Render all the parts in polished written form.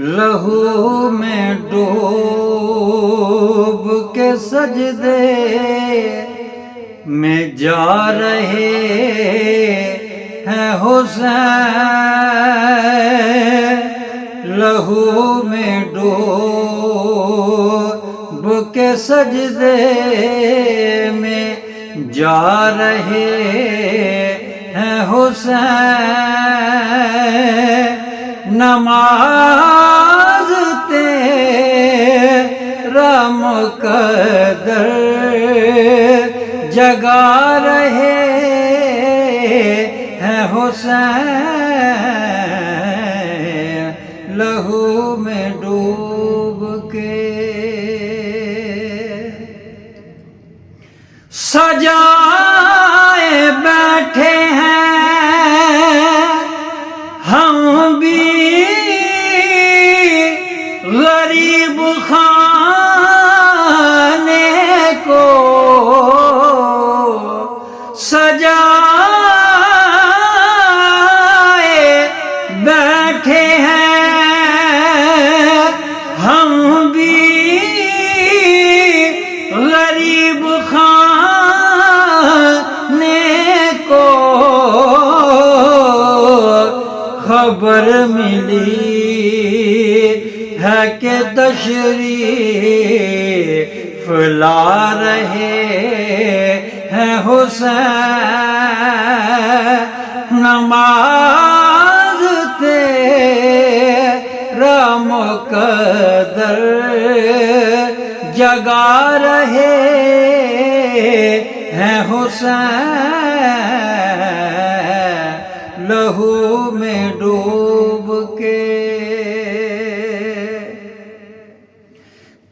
لہو میں ڈوب کے سجدے میں جا رہے ہیں حسین، لہو میں ڈوب کے سجدے میں جا رہے ہیں حسین، نماز تیرا مقدر جگا رہے ہیں حسین، لہو میں ڈوب کے سجائے بیٹھے ہیں ہم بھی غریب خانے کو، سجائے بیٹھے ہیں ہم بھی غریب خانے کو، خبر ملی ہے کہ تشریف لا رہے ہیں حسین، نماز تیرا مقدر جگا رہے ہیں حسین، لہو میں ڈوب کے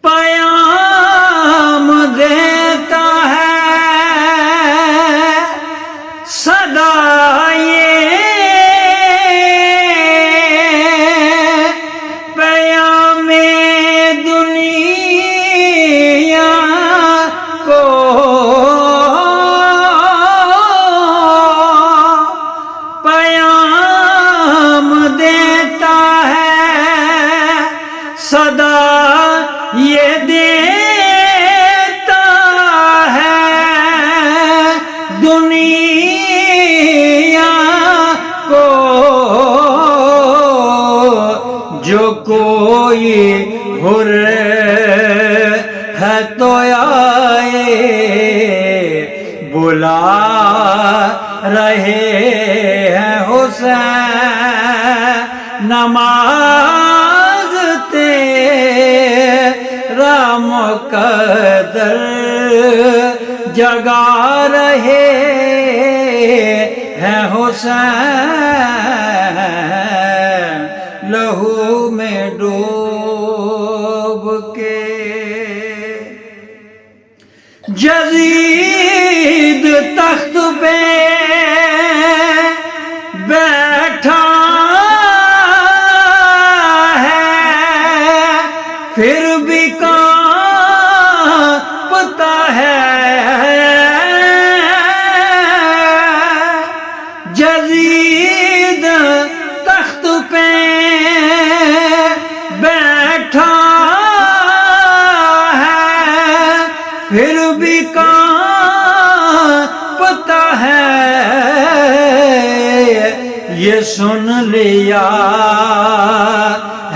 پیام دیتا ہے صدا یہ، پیام دنیا کو، پیام دیتا ہے صدا یہ دیتا ہے دنیا کو، جو کوئی حر ہے تو آئے بلا رہے ہیں حسین، نماز تیرا مقدر جگا رہے ہیں حسین، لہو میں ڈوب کے جدید تخت پہ بیٹھا ہے، پھر بھی کانپتا ہے، جدید تخت پہ بیٹھا ہے، پھر بھی کانپتا ہے، یہ سن لیا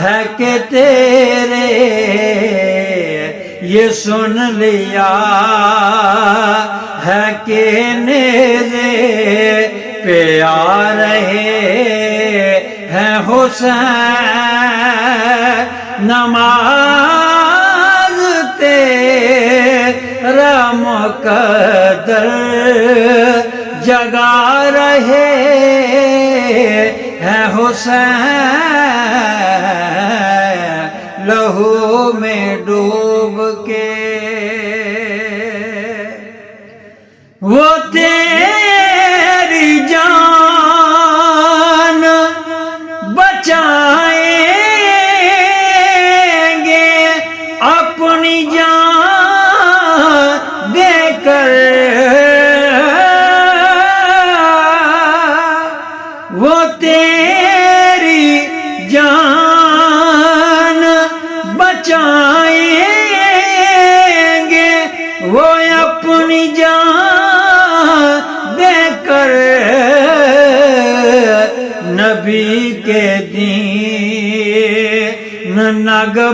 ہے کہ تیرے، یہ سن لیا ہے کہ نیزے پہ آ رہے ہیں حسین، نماز تیرا مقدر جگا رہے ہیں حسین، لہو میں ڈوب کے وہ تیری جان بچائیں گے اپنی جان دے کر،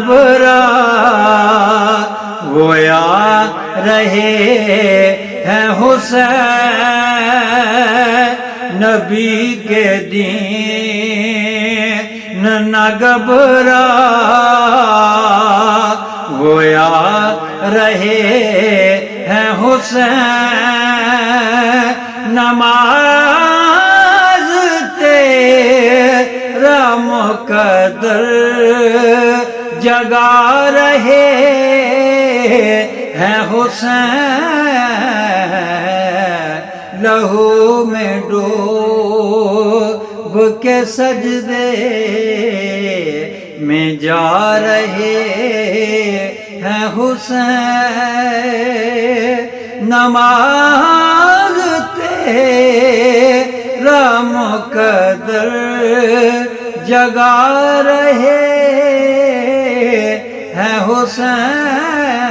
گھبرا گویا رہے ہیں حسین نبی کے دین نہ گھبرا گویا رہے ہیں حسین نماز تیرا مقدر جگا رہے ہیں حسین لہو میں ڈوب کے سجدے میں جا رہے ہیں حسین نماز تیرا مقدر جگا رہے ہیں حسین